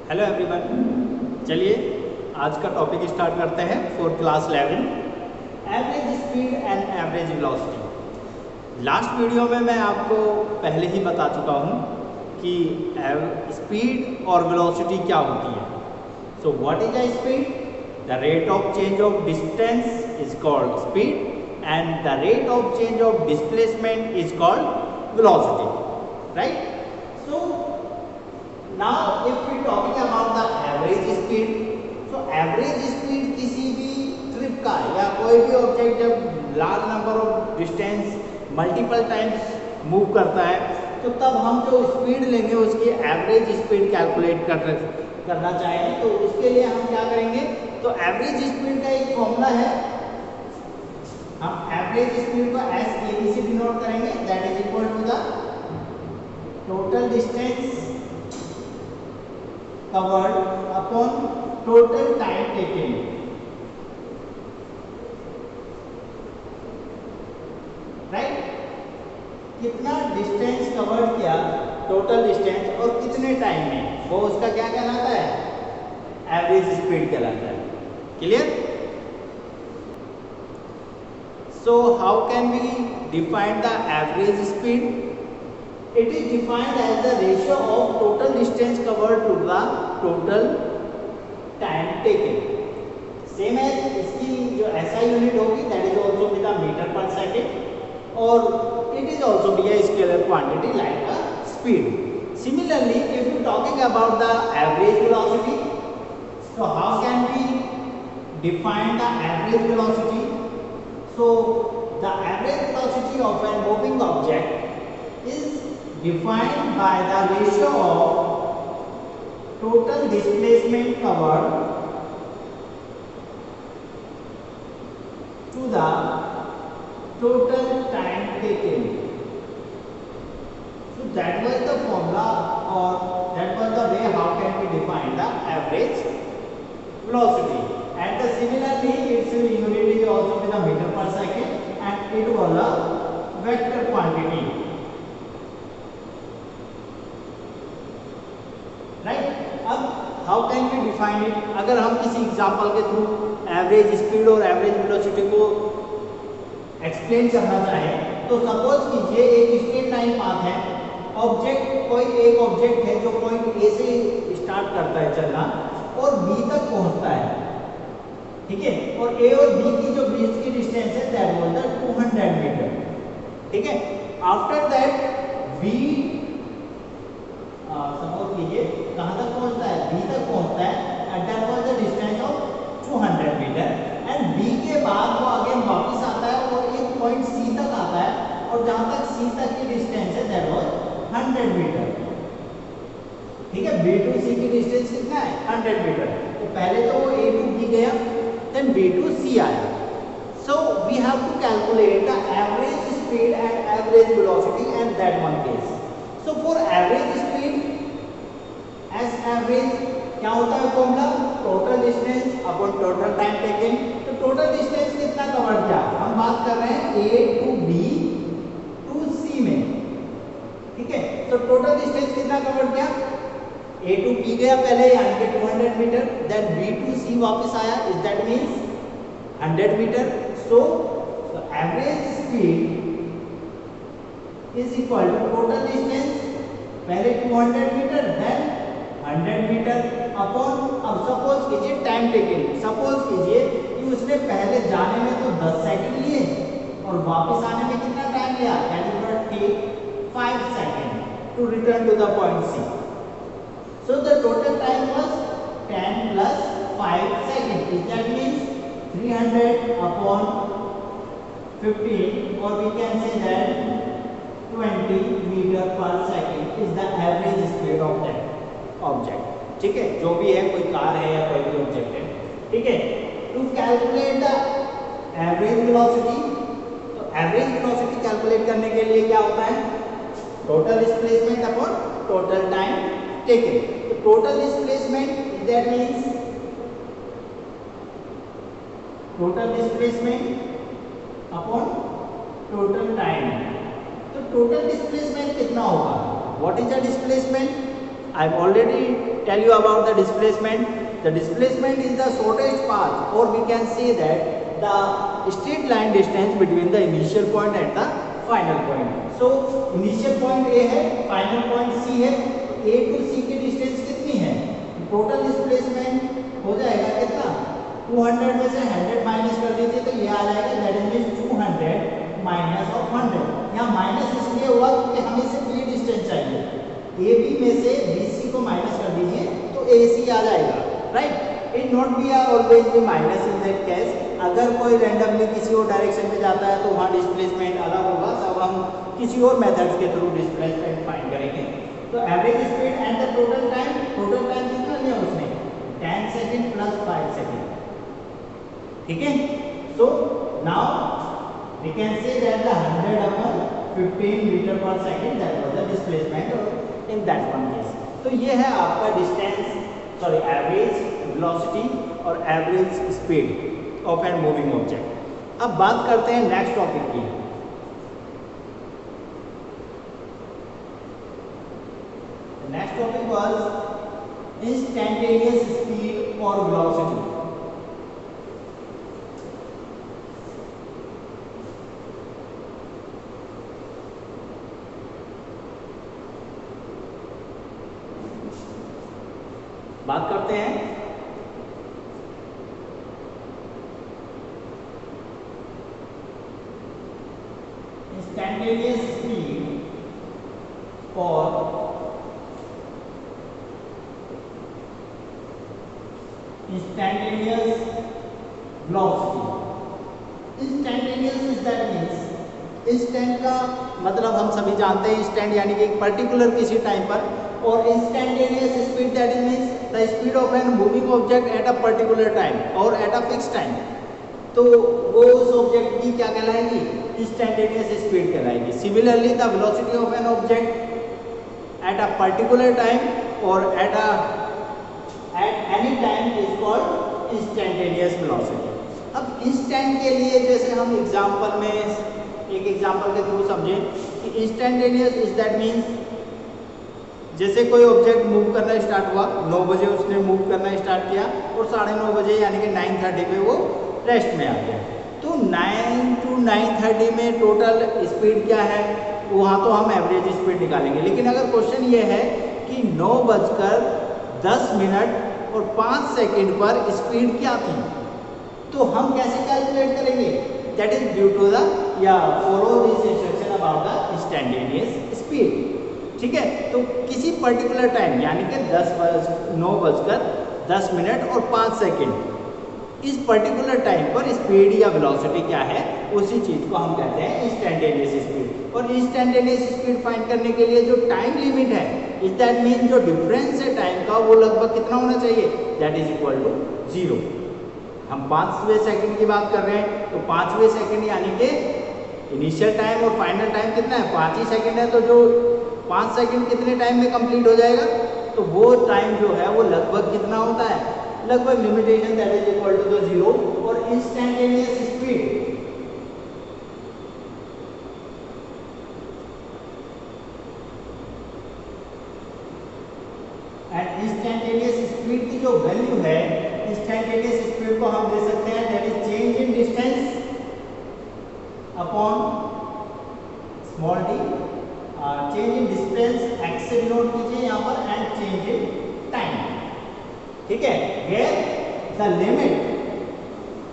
Hello everyone, चलिए आज का टॉपिक स्टार्ट करते हैं for class 11 average speed and average velocity. Last video में मैं आपको पहले ही बता चुका हूँ कि स्पीड और वेलोसिटी क्या होती है। So what is a speed? The rate of change of distance is called speed and the rate of change of displacement is called velocity, right? So now if we talking about the average speed, so average speed किसी भी trip का या कोई भी object जब large number of distance multiple times move करता है तो तब हम जो स्पीड लेंगे उसकी एवरेज स्पीड कैलकुलेट करना चाहेंगे तो उसके लिए हम क्या करेंगे, तो एवरेज स्पीड का एक फॉर्मूला है। हम एवरेज स्पीड को एस ए बी से डिनोट करेंगे, that is equal to the total distance covered upon total time taken, right? कितना डिस्टेंस कवर किया, टोटल डिस्टेंस और कितने टाइम में, वो उसका क्या कहलाता है? एवरेज स्पीड कहलाता है। Clear? So how can we define the average speed? It is defined as the ratio of total distance covered to the total time taken. Same as इसकी जो SI यूनिट होगी that is also be the meter per second और it is also be a scalar quantity like a speed. Similarly, if you talking about the average velocity, so how can we define the average velocity? So the average velocity of a moving object is defined by the ratio of total displacement covered to the total time taken. So that was the formula or that was the way how can we define the average velocity. And the similarly its unit is also with the meter per second and it was a vector quantity. अब how can we define it? अगर हम किसी example के through average speed और average velocity को explain करना चाहें तो सपोज कीजिए एक स्ट्रेट लाइन पाथ है, ऑब्जेक्ट कोई एक ऑब्जेक्ट है जो पॉइंट ए से स्टार्ट करता है चलना और बी तक पहुंचता है, ठीक है? और ए और बी की जो बीच की डिस्टेंस है दैट वाज द 200 मीटर, ठीक है? आफ्टर दैट बी सपोज कीजिए कहां तक पहुंचता है, बी तक पहुंचता है at that was the distance of 200 metre and B के बाद वो अगेन वापस आता है और एक पॉइंट सी तक आता है और जहां तक सी तक की डिस्टेंस है दैट वाज 100 मीटर, ठीक है? बी टू सी की डिस्टेंस कितना है? 100 मीटर। तो पहले तो वो ए टू बी गया, देन बी टू सी आया। So we have to calculate the average speed and average velocity at that one case. So for average speed, as average क्या होता है formula? Total distance upon total time taken. तो total distance कितना cover किया? हम बात कर रहे हैं A to B to C में, ठीक है? तो टोटल डिस्टेंस कितना कवर किया? ए टू बी गया पहले यानी कि 200 metre, then B to C वापस आया, is that means 100 metre. So average speed is equal to total distance, पहले 200 मीटर देन 100 मीटर अपॉन, अब सपोज कीजिए टाइम टेकन, सपोज कीजिए कि उसने पहले जाने में तो 10 सेकंड लिए और वापस आने में कितना टाइम लिया? That is what take 5 second to return to the point C. So the total time was 10 plus 5 second, is that means 300 upon 15 और we can say that 20 meter per second is the average speed of that object, ठीक है? जो भी है, कोई car है या कोई भी ऑब्जेक्ट है, ठीक है? To calculate the average velocity, तो एवरेज वेलोसिटी कैलकुलेट करने के लिए क्या होता है? Total displacement upon total time taken. तो total displacement that means total displacement upon total time. तो टोटल डिस्प्लेसमेंट कितना होगा? What is the displacement? I've already tell you about the displacement. The displacement is the shortest path, or we can say that the straight line distance between the initial point and the final point. So initial point A है, final point C है, तो A to C की distance कितनी है? Total displacement हो जाएगा कितना? 200 में से 100 माइनस कर दीजिए तो ये आ जाएगा, दैट इज 200 माइनस ऑफ 100. यहाँ माइनस इसलिए हुआ क्योंकि हमें सिर्फ ये डिस्टेंस चाहिए. ए बी में से बी सी को माइनस कर दीजिए तो ए सी आ जाएगा, right. It not be always be minus in that case. अगर कोई रैंडमली किसी और डायरेक्शन में जाता है तो वहाँ डिस्प्लेसमेंट अलग होगा. सब हम किसी और मेथड्स के थ्रू डिस्प्लेसमेंट फाइंड करेंगे. तो average speed and the total time कितना लिया उसने? 10 सेकेंड प्लस 5 सेकेंड. ठीक है. So now we can say that the 100 upon 15 meter per second that was the displacement in that one case. तो ये है आपका डिस्टेंस, सॉरी एवरेज वेलोसिटी और average speed of an moving object. अब बात करते हैं नेक्स्ट टॉपिक की. Next topic was instantaneous speed और वेलोसिटी. बात करते हैं इंस्टैंटेनियस स्पीड और instantaneous velocity. Instantaneous is that means instant का मतलब हम सभी जानते हैं, इंस्टेंट यानी कि एक पर्टिकुलर किसी टाइम पर, और instantaneous speed that means the speed of an moving object at a particular time और एट अ फिक्स टाइम. तो वो उस ऑब्जेक्ट की क्या कहलाएगी? इंस्टैंटेनियस स्पीड कहलाएगी. Similarly the velocity of an object at a particular time और at any time is called instantaneous velocity. अब इंस्टेंट के लिए जैसे हम एग्जांपल में एक एग्जांपल के थ्रू समझें कि इंस्टैंटेनियस इज दैट मींस जैसे कोई ऑब्जेक्ट मूव करना स्टार्ट हुआ, 9 बजे उसने मूव करना स्टार्ट किया और 9:30 बजे यानी कि 9:30 पे वो रेस्ट में आ गया. तो 9 to 9:30 में टोटल स्पीड क्या है? वहाँ तो हम एवरेज स्पीड निकालेंगे. लेकिन अगर क्वेश्चन ये है कि 9:10 और 5 सेकेंड पर स्पीड क्या थी, तो हम कैसे कैलकुलेट करेंगे? That is due to the या follow this instruction about the instantaneous speed. ठीक है. तो किसी पर्टिकुलर टाइम यानी कि 9:10 और 5 सेकेंड इस पर्टिकुलर टाइम पर स्पीड या वेलोसिटी क्या है, उसी चीज को हम कहते हैं इंस्टैंटेनियस स्पीड. और इंस्टैंटेनियस स्पीड फाइंड करने के लिए जो टाइम लिमिट है, इज दैट मीन जो डिफरेंस है टाइम का वो लगभग कितना होना चाहिए? That is equal to 0. हम 5वें सेकंड की बात कर रहे हैं, तो 5वें सेकंड यानी कि इनिशियल टाइम और फाइनल टाइम कितना है? 5 ही सेकंड है. तो जो 5 सेकंड कितने टाइम में कंप्लीट हो जाएगा? तो वो टाइम जो है वो लगभग कितना होता है? लगभग limitation that is equal to 0. और instantaneous speed and instantaneous speed की जो वैल्यू है, इंस्टैंटेनियस स्पीड को हम दे सकते हैं that is change in distance upon small D. Change in distance X से डिनोट कीजिए यहाँ पर, एंड चेंज इन टाइम. ठीक है. Where the limit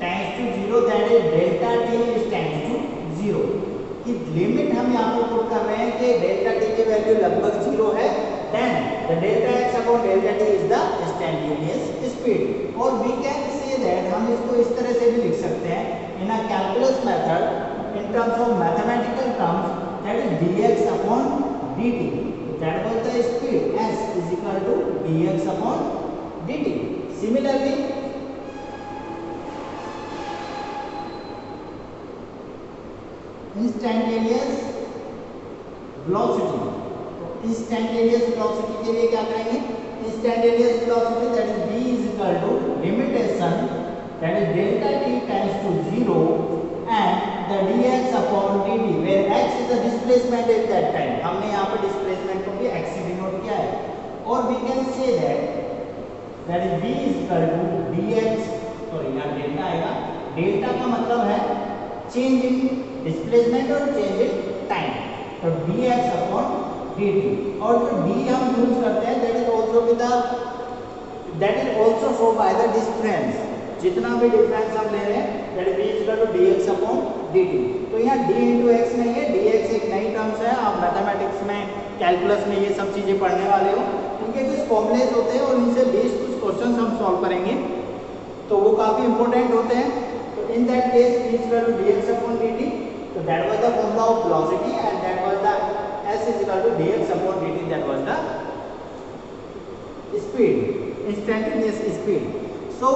tends to 0 that is delta T tends to 0. कि लिमिट हम यहाँ पर पुट कर रहे हैं कि डेल्टा टी की वैल्यू लगभग 0 है, then the delta x upon delta t is the instantaneous speed. और वी कैन से दैट हम इसको इस तरह से भी लिख सकते हैं in a calculus method in terms of mathematical terms, that is dx upon dt. That was the speed. S is equal to dx upon dt. Similarly, instantaneous velocity. तो instantaneous velocity के लिए क्या करेंगे? Instantaneous velocity that is v is equal to limitation that is delta t tends to 0 and the dx upon dt where x is the displacement at that time. हमने यहाँ पर displacement को भी x से डिनोट किया है. और we can say that is v is equal to dx, sorry यहाँ डेल्टा आएगा, डेल्टा का मतलब है चेंज इन डिस्प्लेसमेंट और चेंज इन टाइम, तो dx अपॉन dt, और जो d हम यूज करते हैं that is also show by the difference, जितना भी डिफरेंस हम ले रहे हैं that is v is equal to dx upon dt। तो यहाँ d इंटू एक्स नहीं है, dx एक नई टर्म्स है, आप मैथमेटिक्स में कैलकुलस में ये सब चीजें पढ़ने वाले हो, इनके कुछ फॉर्मूलेज होते हैं और इनसे बेस्ड कुछ क्वेश्चंस हम सॉल्व करेंगे, तो वो काफी इंपॉर्टेंट होते हैं। तो in that case v is equal to dx upon dt, तो that was the formula of velocity and that was the s is equal to dx upon dt, that was the speed, instantaneous speed. So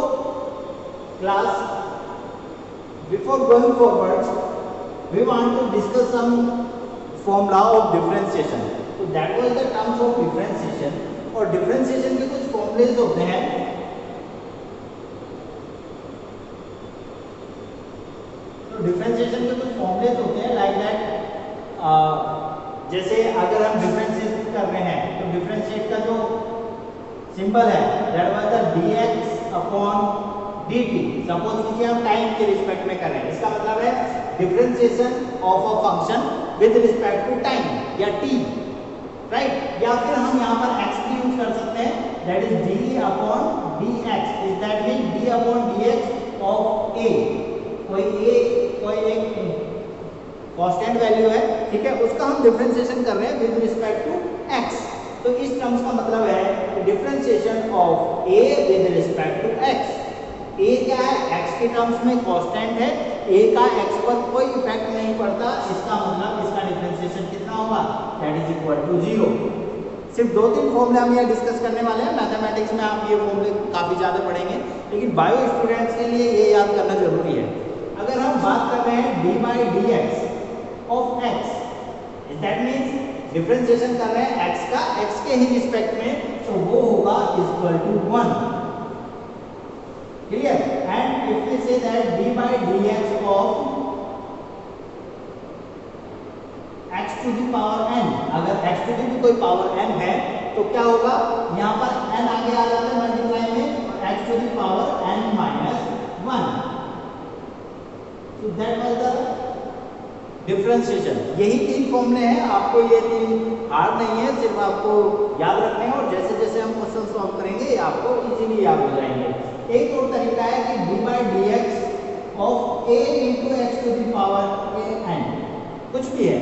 class, before going forward we want to discuss some formula of differentiation. So that was the terms of differentiation, और differentiation के कुछ formulas होते हैं, तो differentiation के कुछ formulas होते हैं like that, जैसे अगर हम डिफरेंशिएट कर रहे हैं तो डिफरेंशिएट का जो सिंबल है that was the dx upon dt, suppose कीजिए हम टाइम के रिस्पेक्ट में कर रहे हैं, इसका मतलब है differentiation of a function with respect to time या t, राइट, या फिर हम यहाँ पर x की यूज कर सकते हैं that is d upon dx, is that mean d upon dx of a, कोई एक कांस्टेंट वैल्यू है, ठीक है, उसका हम डिफरेंशिएशन कर रहे हैं विद रिस्पेक्ट टू x, तो इस टर्म्स का मतलब है differentiation of a with respect to x। a क्या है, x के टर्म्स में कांस्टेंट है, a का x पर कोई इफेक्ट नहीं पड़ता, इसका मतलब इसका डिफरेंशिएशन कितना होगा, दैट इज इक्वल टू 0। सिर्फ 2-3 फॉर्मूले हम यहाँ डिस्कस करने वाले हैं, मैथमेटिक्स में आप ये फॉर्मूले काफी ज्यादा पढ़ेंगे, लेकिन बायो स्टूडेंट्स के लिए ये याद करना जरूरी है। अगर हम बात कर रहे हैं d by dx of x, that means differentiation कर रहे हैं x का x के ही रिस्पेक्ट में, तो वो होगा equal to 1, clear. And if we say that d by dx of x to the power n, अगर x टू द कोई पावर n है तो क्या होगा, यहाँ पर n आगे आ जाता है मल्टीप्लाई में, x to the power n minus 1, so that was the differentiation। यही 3 फॉर्मूले हैं, आपको ये 3 हार्ड नहीं है, सिर्फ आपको याद रखने हैं, और जैसे जैसे हम क्वेश्चन सॉल्व करेंगे ये आपको इजीली याद हो जाएंगे। एक और तरीका है कि d by dx of a into X to the power n, कुछ भी है,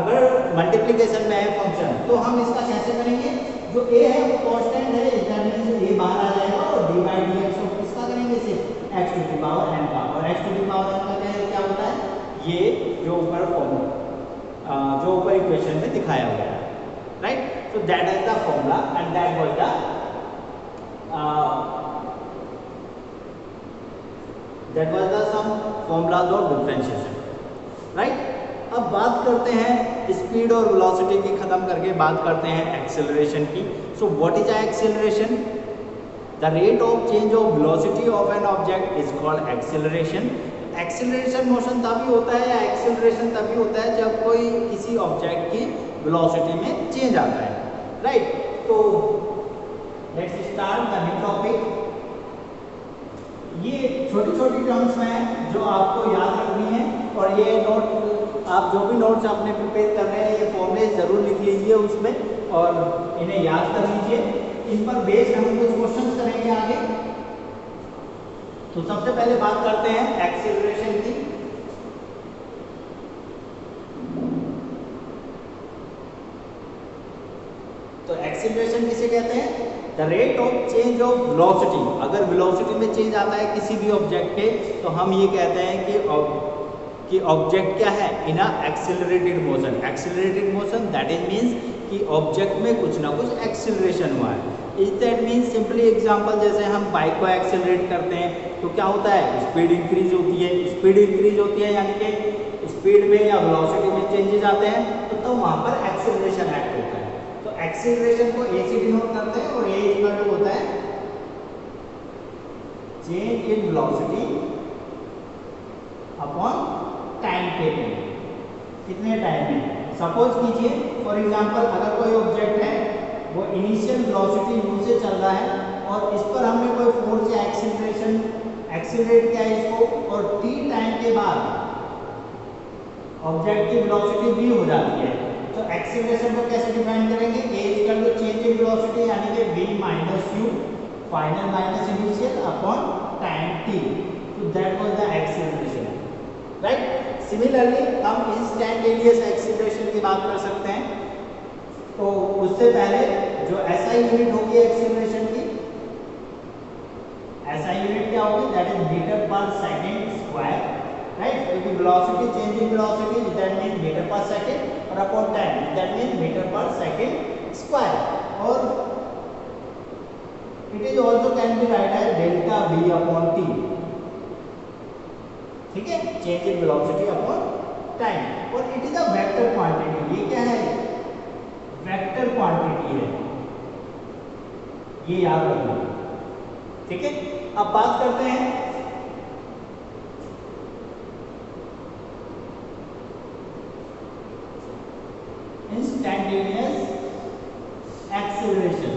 अगर मल्टीप्लिकेशन में है फंक्शन तो हम इसका कैसे करेंगे, जो a है वो कांस्टेंट है, दैट मींस a बाहर आ जाएगा, और d बाई dx ऑफ किसका करेंगे, सिर्फ x to the power n का, और x to the power n का क्या होता है, ये जो ऊपर फॉर्मूला जो ऊपर इक्वेशन में दिखाया हुआ है, right, so that is the formula and that was the some formulas of differentiation, right। अब बात करते हैं स्पीड और वेलोसिटी की, खत्म करके बात करते हैं एक्सेलरेशन की। So what is acceleration, the rate of change of velocity of an object is called acceleration. Acceleration motion तभी होता है या एक्सेलरेशन तभी होता है जब कोई किसी ऑब्जेक्ट की वेलोसिटी में चेंज आता है, राइट। तो let's start the new topic. ये छोटी छोटी टर्म्स में जो आपको याद रखनी है, और ये नोट आप जो भी नोट्स आपने प्रिपेयर कर रहे हैं ये फॉर्मूले जरूर लिख लीजिए उसमें, और इन्हें याद कर लीजिए, इन पर बेस्ड हम कुछ क्वेश्चंस करेंगे आगे। तो सबसे पहले बात करते हैं एक्सेलरेशन की। तो एक्सेलरेशन किसे कहते हैं, the rate of change of velocity. अगर वेलोसिटी में चेंज आता है किसी भी ऑब्जेक्ट के, तो हम ये कहते हैं कि ऑब्जेक्ट क्या है, in a accelerated motion. Accelerated motion that is means कि ऑब्जेक्ट में कुछ ना कुछ एक्सेलरेशन हुआ है। Is that means simply example, जैसे हम बाइक को एक्सेलरेट करते हैं तो क्या होता है, स्पीड इंक्रीज होती है। स्पीड इंक्रीज होती है यानी कि स्पीड में या वेलोसिटी में चेंजेस आते हैं, तो वहां पर एक्सेलरेशन एक्ट होता है। तो एक्सेलरेशन को ए से डिनोट करते हैं, और ए इक्वल टू होता है change in velocity upon time taken, कितने टाइम में। सपोज कीजिए फॉर एग्जांपल, अगर कोई ऑब्जेक्ट है वो इनिशियल वेलोसिटी u से चल रहा है और इस पर हमने कोई फोर्स या एक्सीलरेशन एक्सीलरेट किया है इसको, और t टाइम के बाद ऑब्जेक्ट की वेलोसिटी v हो जाती है। तो एक्सीलरेशन को कैसे डिफाइन करेंगे? a equal to change in velocity यानी कि v minus u final minus initial upon time t। तो that was the acceleration, right. Similarly हम इंस्टैंटेनियस एक्सीलरेशन की बात कर सकते हैं। तो उससे पहले जो SI यूनिट होगी एक्सीलरेशन की, SI यूनिट क्या होगी? That is meter per second square, right. क्योंकि velocity change in velocity that mean meter per second और upon time that mean meter per second square. और it is also can be right as delta v upon t, ठीक है, change in velocity upon time. और it is a vector quantity. ये क्या है? Vector quantity है, ये याद रखना, ठीक है। अब बात करते हैं इंस्टैंटेनियस एक्सीलरेशन।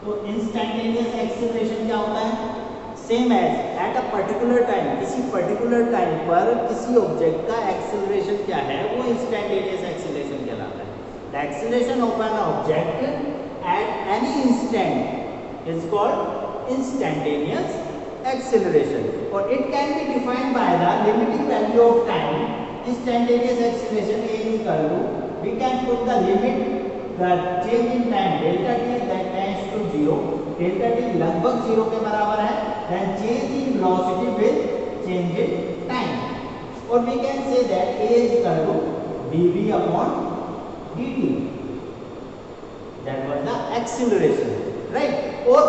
तो इंस्टैंटेनियस एक्सीलरेशन क्या होता है? Same as at a particular time, किसी पर्टिकुलर टाइम पर किसी ऑब्जेक्ट का एक्सीलरेशन क्या है, वो इंस्टैंटेनियस एक्सीलरेशन कहलाता है। The acceleration of an object at any instant is called instantaneous acceleration. और it can be defined by the limiting value of time. Instantaneous acceleration a is equal to, we can put the limit, the change in time delta t that tends to 0, delta t लगभग 0 के बराबर है, then change in velocity will change in time, or we can say that a is equal to dv upon dt, that was the acceleration, right। और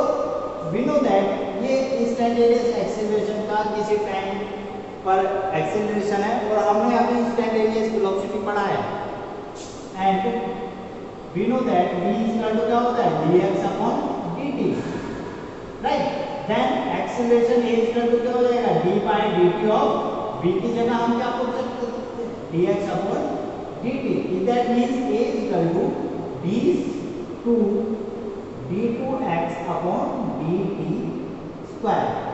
we know that ये instantaneous acceleration का किसी time पर acceleration है और हमने अभी instantaneous velocity पढ़ा है। And we know that v equal to क्या होता है? dx upon dt, right. Then acceleration a equal to क्या हो जाएगा? d by dt of v की जगह हम क्या पुट सकते हैं? dx upon dt। That means a equal to d2x upon dt square.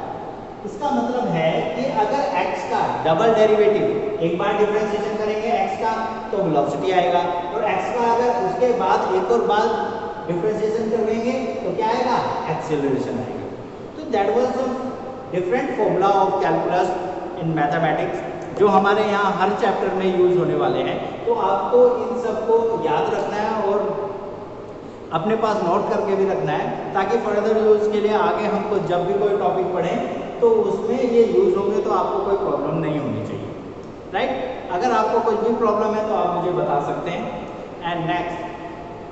इसका मतलब है कि अगर x का डबल डेरिवेटिव एक बार डिफरेंशिएशन करेंगे x का तो वेलोसिटी आएगा, और x का अगर उसके बाद एक और बार डिफरेंशिएशन करेंगे तो क्या आएगा? एक्सीलरेशन आएगा। तो that was some different formula of calculus in mathematics जो हमारे यहाँ हर चैप्टर में यूज होने वाले हैं। तो आपको इन सबको याद रखना है और अपने पास नोट करके भी रखना है, ताकि फर्दर यूज के लिए आगे हमको जब भी कोई टॉपिक पढ़ें तो उसमें ये यूज होंगे तो आपको कोई प्रॉब्लम नहीं होनी चाहिए, राइट। अगर आपको कोई भी प्रॉब्लम है तो आप मुझे बता सकते हैं। एंड नेक्स्ट,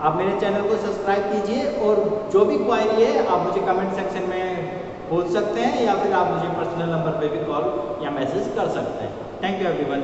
आप मेरे चैनल को सब्सक्राइब कीजिए और जो भी क्वायरी है आप मुझे कमेंट सेक्शन में पूछ सकते हैं या फिर आप मुझे पर्सनल नंबर पे भी कॉल या मैसेज कर सकते हैं। Thank you everyone.